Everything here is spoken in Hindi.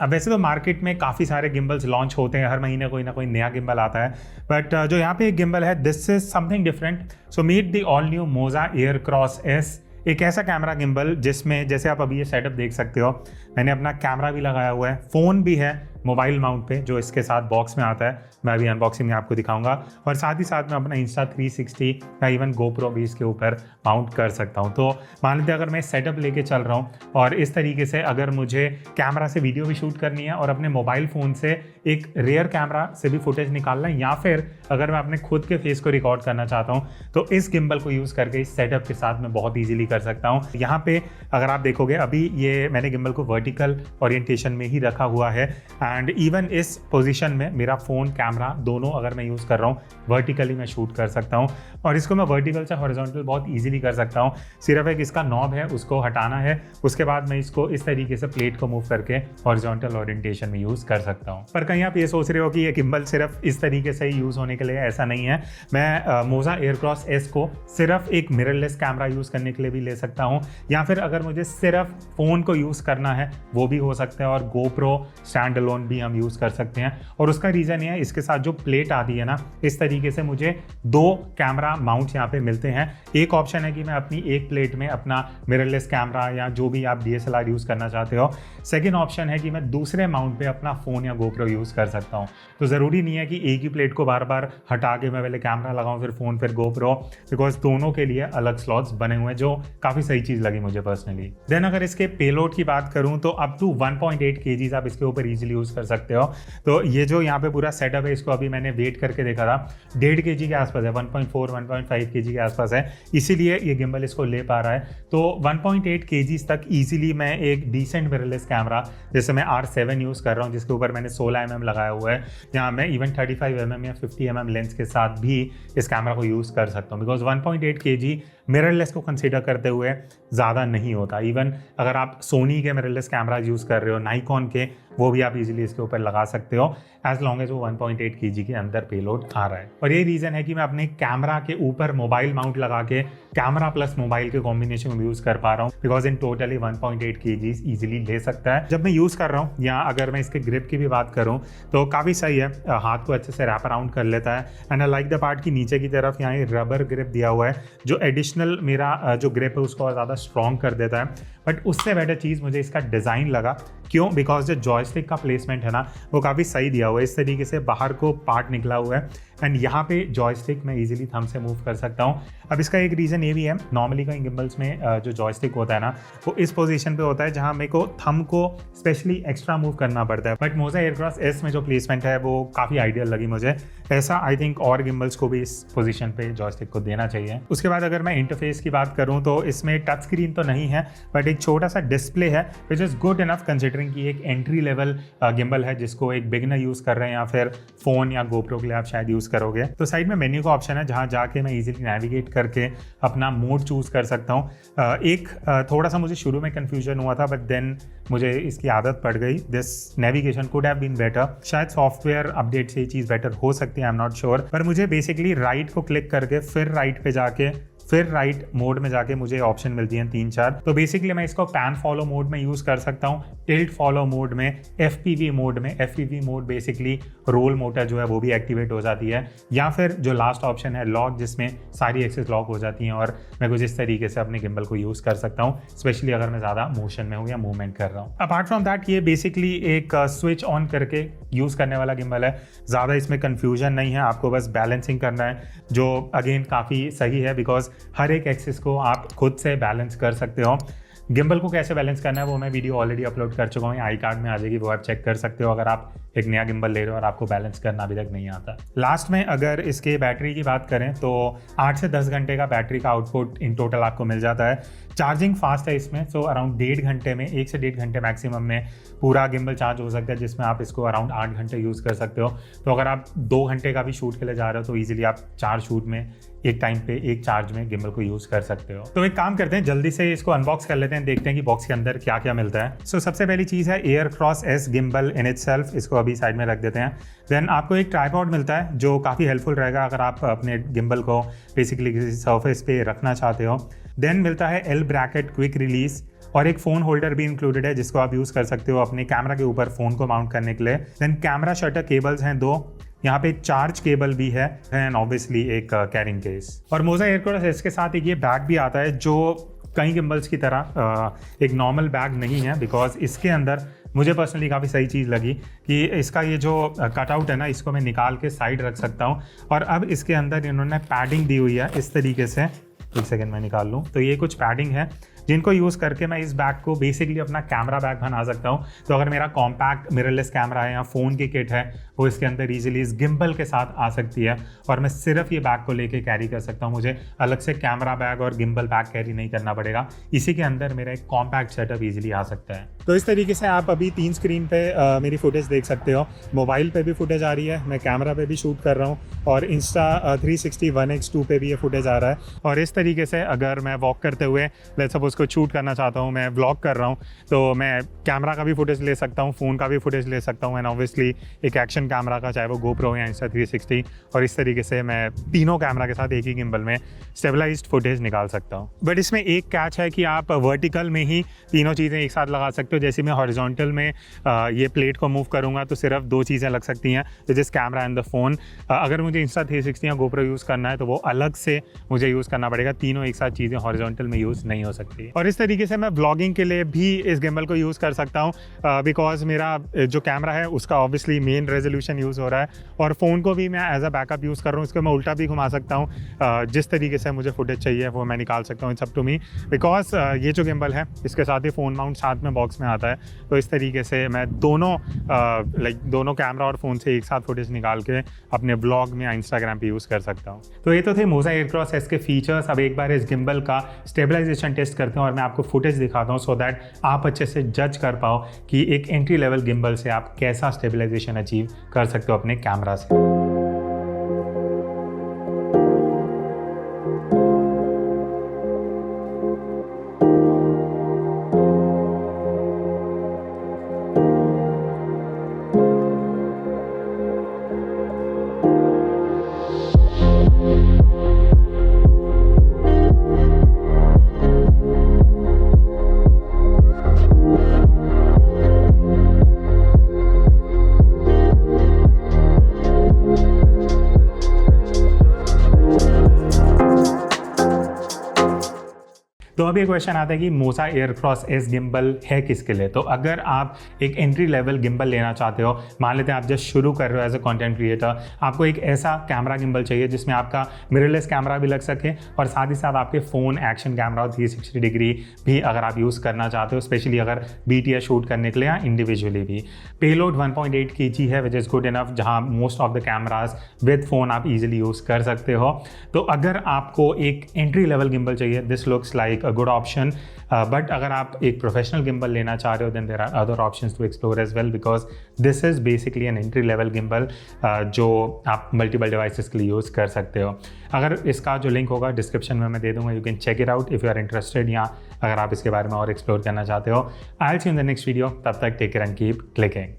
अब वैसे तो मार्केट में काफ़ी सारे गिम्बल्स लॉन्च होते हैं, हर महीने कोई ना कोई नया गिम्बल आता है, बट जो यहाँ पे एक गिम्बल है, this is something different. So meet the all new Moza air cross S, एक ऐसा कैमरा गिम्बल जिसमें जैसे आप अभी ये सेटअप देख सकते हो, मैंने अपना कैमरा भी लगाया हुआ है, फ़ोन भी है मोबाइल माउंट पे जो इसके साथ बॉक्स में आता है, मैं अभी अनबॉक्सिंग में आपको दिखाऊंगा, और साथ ही साथ मैं अपना इंस्टा 360 या इवन गोप्रो भी इसके ऊपर माउंट कर सकता हूं। तो मान लीजिए अगर मैं सेटअप लेके चल रहा हूं और इस तरीके से अगर मुझे कैमरा से वीडियो भी शूट करनी है और अपने मोबाइल फ़ोन से एक रेयर कैमरा से भी फुटेज निकालना है, या फिर अगर मैं अपने खुद के फेस को रिकॉर्ड करना चाहता हूँ, तो इस गिम्बल को यूज़ करके इस सेटअप के साथ मैं बहुत ईजिली कर सकता हूँ। यहाँ पे अगर आप देखोगे अभी ये मैंने गिम्बल को वर्टिकल ओरिएंटेशन में ही रखा हुआ है, एंड इवन इस पोजीशन में मेरा फ़ोन कैमरा दोनों अगर मैं यूज़ कर रहा हूँ वर्टिकली मैं शूट कर सकता हूँ, और इसको मैं वर्टिकल से हॉरिजॉन्टल बहुत इजीली कर सकता हूँ। सिर्फ एक इसका नॉब है, उसको हटाना है, उसके बाद मैं इसको इस तरीके से प्लेट को मूव करके हॉरिजॉन्टल ओरिएंटेशन में यूज़ कर सकता हूँ। पर कहीं आप ये सोच रहे हो कि ये गिम्बल सिर्फ इस तरीके से ही यूज़ होने के लिए, ऐसा नहीं है। मैं मोजा एयरक्रॉस एस को सिर्फ एक मिररलेस कैमरा यूज़ करने के लिए भी ले सकता हूँ, या फिर अगर मुझे सिर्फ फ़ोन को यूज़ करना है वो भी हो सकता है, और गोप्रो स्टैंड अलोन भी हम यूज़ कर सकते हैं। और उसका रीज़न ये है, इसके साथ जो प्लेट आती है ना, इस तरीके से मुझे 2 कैमरा माउंट यहाँ पे मिलते हैं। एक ऑप्शन है कि मैं अपनी एक प्लेट में अपना मिररलेस कैमरा या जो भी आप DSLR यूज़ करना चाहते हो, सेकेंड ऑप्शन है कि मैं दूसरे माउंट पे अपना फ़ोन या गोप्रो यूज़ कर सकता हूँ। तो ज़रूरी नहीं है कि एक ही प्लेट को बार बार हटा के मैं पहले कैमरा लगाऊँ फिर फ़ोन फिर गोप्रो, बिकॉज दोनों के लिए अलग स्लॉट्स बने हुए हैं, जो काफ़ी सही चीज़ लगी मुझे पर्सनली। देन अगर इसके पेलोड की बात करूँ तो अप टू 1.8 kg आप इसके ऊपर ईजिली यूज़ कर सकते हो। तो ये जो यहाँ पे पूरा सेटअप है, इसको अभी मैंने वेट करके देखा था, 1.5 kg के आसपास है, 1.4-1.5 kg के आसपास है, इसीलिए ये गिम्बल इसको ले पा रहा है। तो 1.8 kg तक ईजिली मैं एक डिसेंट मिररलेस कैमरा, जैसे मैं R7 यूज़ कर रहा हूँ जिसके ऊपर मैंने 16 mm लगाया हुआ है, जहाँ मैं इवन 35 mm या 50 mm लेंस के साथ भी इस कैमरा को यूज़ कर सकता हूँ, बिकॉज 1.8 kg मिररलेस को कंसीडर करते हुए ज़्यादा नहीं होता। इवन अगर आप सोनी के मिररलेस कैमरा यूज़ कर रहे हो, नाइकॉन के, वो भी आप इजीली इसके ऊपर लगा सकते हो, एज लॉन्ग एज वो 1.8 kg के अंदर पेलोड आ रहा है। और यही रीज़न है कि मैं अपने कैमरा के ऊपर मोबाइल माउंट लगा के कैमरा प्लस मोबाइल के कॉम्बिनेशन में यूज़ कर पा रहा हूँ, because in totally 1.8 kg easily ले सकता है। जब मैं यूज़ कर रहा हूँ, या अगर मैं इसके ग्रिप की भी बात करूँ तो काफ़ी सही है, हाथ को अच्छे से रैप अराउंड कर लेता है, and I like the part की नीचे की तरफ यहाँ रबर ग्रिप दिया हुआ है, जो एडिशनल मेरा जो ग्रिप है उसको और ज़्यादा स्ट्रॉन्ग कर देता है। बट उससे बेटर चीज़ मुझे इसका डिज़ाइन लगा, क्यों? बिकॉज जो जॉयस्टिक का प्लेसमेंट है ना, वो काफ़ी सही दिया हुआ है, इस तरीके से बाहर को पार्ट निकला हुआ है, एंड यहाँ पे जॉयस्टिक मैं इजीली थंब से मूव कर सकता हूँ। अब इसका एक रीज़न ये भी है, नॉर्मली कई गिम्बल्स में जो जॉयस्टिक होता है ना, वो इस पोजीशन पे होता है जहाँ मेरे को थंब को स्पेशली एक्स्ट्रा मूव करना पड़ता है, बट मोजा एयरक्रॉस एस में जो प्लेसमेंट है वो काफ़ी आइडियल लगी मुझे। ऐसा आई थिंक और गिम्बल्स को भी इस पोजीशन पे जॉयस्टिक को देना चाहिए। उसके बाद अगर मैं इंटरफेस की बात करूँ तो इसमें टच स्क्रीन तो नहीं है, बट एक छोटा सा डिस्प्ले है, which is good enough considering कि एक एंट्री लेवल गिम्बल है जिसको एक बिगिनर यूज़ कर रहे हैं, या फिर फ़ोन या गोप्रो के लिए आप शायद यूज़ करोगे। तो साइड में मेन्यू का ऑप्शन है, जहाँ जाके मैं इजीली नेविगेट करके अपना मोड चूज़ कर सकता हूँ। एक थोड़ा सा मुझे शुरू में कन्फ्यूजन हुआ था, बट देन मुझे इसकी आदत पड़ गई। This navigation could have been better, शायद सॉफ्टवेयर अपडेट से ये चीज़ बेटर हो सकती है, आई एम नॉट श्योर, पर मुझे बेसिकली राइट को क्लिक करके फिर राइट पे जाके फिर राइट मोड में जाके मुझे ऑप्शन मिलती हैं 3-4। तो बेसिकली मैं इसको पैन फॉलो मोड में यूज़ कर सकता हूँ, टिल्ट फॉलो मोड में, FPV मोड में। FPV mode basically roll motor जो है वो भी एक्टिवेट हो जाती है, या फिर जो लास्ट ऑप्शन है लॉक, जिसमें सारी एक्सेस लॉक हो जाती हैं और मैं कुछ इस तरीके से अपने गिम्बल को यूज़ कर सकता हूँ, स्पेशली अगर मैं ज़्यादा मोशन में हूँ या मूवमेंट कर रहा हूँ। अपार्ट फ्रॉम दैट ये बेसिकली एक स्विच ऑन करके यूज़ करने वाला गिम्बल है, ज़्यादा इसमें कन्फ्यूजन नहीं है, आपको बस बैलेंसिंग करना है, जो अगेन काफ़ी सही है, बिकॉज हर एक एक्सिस को आप खुद से बैलेंस कर सकते हो। गिम्बल को कैसे बैलेंस करना है वो मैं वीडियो ऑलरेडी अपलोड कर चुका हूँ, आई कार्ड में आ जाएगी, वो आप चेक कर सकते हो अगर आप एक नया गिम्बल ले रहे हो और आपको बैलेंस करना अभी तक नहीं आता। लास्ट में अगर इसके बैटरी की बात करें तो 8 से 10 घंटे का बैटरी का आउटपुट इन टोटल आपको मिल जाता है। चार्जिंग फास्ट है इसमें, सो अराउंड 1.5 घंटे में, 1 से 1.5 घंटे मैक्सिमम में पूरा गिम्बल चार्ज हो सकता है, जिसमें आप इसको अराउंड 8 घंटे यूज़ कर सकते हो। तो अगर आप 2 घंटे का भी शूट के लिए जा रहे हो तो ईजिली आप 4 शूट में एक टाइम पे एक चार्ज में गिम्बल को यूज़ कर सकते हो। तो एक काम करते हैं, जल्दी से इसको अनबॉक्स कर लेते हैं, देखते हैं कि बॉक्स के अंदर क्या क्या मिलता है। सो सबसे पहली चीज़ है Aircross S gimbal in itself, इसको अभी साइड में रख देते हैं। देन आपको एक ट्राइपॉड मिलता है जो काफ़ी हेल्पफुल रहेगा अगर आप अपने गिम्बल को बेसिकली किसी सरफेस पे रखना चाहते हो। देन मिलता है एल ब्रैकेट क्विक रिलीज और एक फ़ोन होल्डर भी इंक्लूडेड है जिसको आप यूज़ कर सकते हो अपने कैमरा के ऊपर फ़ोन को माउंट करने के लिए। देन कैमरा शटर केबल्स हैं 2, यहाँ पे चार्ज केबल भी है एंड ऑब्वियसली एक कैरिंग केस। और मोजा एयरक्रॉस एस के साथ एक ये बैग भी आता है जो कई गिम्बल्स की तरह एक नॉर्मल बैग नहीं है, बिकॉज इसके अंदर मुझे पर्सनली काफ़ी सही चीज़ लगी कि इसका ये जो कटआउट है ना, इसको मैं निकाल के साइड रख सकता हूँ। और अब इसके अंदर इन्होंने पैडिंग दी हुई है इस तरीके से, एक सेकेंड मैं निकाल लूँ, तो ये कुछ पैडिंग है जिनको यूज़ करके मैं इस बैग को बेसिकली अपना कैमरा बैग बना सकता हूँ। तो अगर मेरा कॉम्पैक्ट मिररलेस कैमरा है या फ़ोन की किट है वो इसके अंदर ईजिली इस गिम्बल के साथ आ सकती है और मैं सिर्फ ये बैग को लेके कैरी कर सकता हूँ। मुझे अलग से कैमरा बैग और गिम्बल बैग कैरी नहीं करना पड़ेगा, इसी के अंदर मेरा एक कॉम्पैक्ट सेटअप ईजिली आ सकता है। तो इस तरीके से आप अभी 3 स्क्रीन पे मेरी फुटेज देख सकते हो। मोबाइल पे भी फुटेज आ रही है, मैं कैमरा पे भी शूट कर रहा हूँ और इंस्टा 360 1x2 पे भी ये फुटेज आ रहा है। और इस तरीके से अगर मैं वॉक करते हुए लेट्स सपोज को शूट करना चाहता हूँ, मैं व्लॉग कर रहा हूँ, तो मैं कैमरा का भी फुटेज ले सकता हूँ, फ़ोन का भी फुटेज ले सकता हूँ एंड ऑब्वियसली एक एक्शन कैमरा का, चाहे वो GoPro या इंस्टा 360। और इस तरीके से मैं तीनों कैमरा के साथ एक ही गिम्बल में स्टेबलाइज्ड फुटेज निकाल सकता हूँ। बट इसमें एक कैच है कि आप वर्टिकल में ही तीनों चीज़ें एक साथ लगा सकते हो। जैसे मैं हॉरिजॉन्टल में ये प्लेट को मूव करूँगा तो सिर्फ 2 चीज़ें लग सकती हैं, जिस कैमरा एंड द फ़ोन। अगर मुझे इंस्टा 360 या GoPro यूज़ करना है तो वो अलग से मुझे यूज़ करना पड़ेगा, तीनों एक साथ चीज़ें हॉरिजॉन्टल में यूज़ नहीं हो सकती। और इस तरीके से मैं ब्लॉगिंग के लिए भी इस गिम्बल को यूज़ कर सकता हूँ, बिकॉज मेरा जो कैमरा है उसका ऑब्वियसली मेन रेजोल्यूशन यूज़ हो रहा है और फ़ोन को भी मैं एज अ बैकअप यूज़ कर रहा हूँ। इसको मैं उल्टा भी घुमा सकता हूँ, जिस तरीके से मुझे फुटेज चाहिए वो मैं निकाल सकता हूँ। It's up to me, because ये जो गिम्बल है इसके साथ ही फ़ोन माउंट साथ में बॉक्स में आता है। तो इस तरीके से मैं दोनों कैमरा और फ़ोन से एक साथ फुटेज निकाल के अपने ब्लॉग में या इंस्टाग्राम पे यूज़ कर सकता हूँ। तो ये तो थे मोजा एयरक्रॉस एस के फीचर्स। अब एक बार इस गिम्बल का स्टेबलाइजेशन टेस्ट करते हैं और मैं आपको फुटेज दिखाता हूँ सो दैट आप अच्छे से जज कर पाओ कि एक एंट्री लेवल गिम्बल से आप कैसा स्टेबलाइजेशन अचीव कर सकते हो अपने कैमरा से। तो अब ये क्वेश्चन आता है कि मोजा एयरक्रॉस एस गिम्बल है किसके लिए। तो अगर आप एक एंट्री लेवल गिम्बल लेना चाहते हो, मान लेते हैं आप जस्ट शुरू कर रहे हो एज अ कंटेंट क्रिएटर, आपको एक ऐसा कैमरा गिम्बल चाहिए जिसमें आपका मिररलेस कैमरा भी लग सके और साथ ही साथ आपके फ़ोन एक्शन कैमरा और 360 डिग्री भी अगर आप यूज़ करना चाहते हो, स्पेशली अगर BTS शूट करने के लिए या इंडिविजुअली भी। पेलोड 1.8 kg है विच इज़ गुड इनफ, जहाँ most of the cameras with phone आप ईजिली यूज़ कर सकते हो। तो अगर आपको एक एंट्री लेवल गिम्बल चाहिए, this looks like a good option, but अगर आप एक प्रोफेशनल गिम्बल लेना चाह रहे हो then there are other options to explore as well, because this is basically an entry level gimbal जो आप मल्टीपल डिवाइसेस के लिए यूज़ कर सकते हो। अगर इसका जो लिंक होगा डिस्क्रिप्शन में मैं दे दूंगा, you can check it out if you are interested, या अगर आप इसके बारे में और एक्सप्लोर करना चाहते हो। I will see you in the next video, तब तक take care and keep clicking.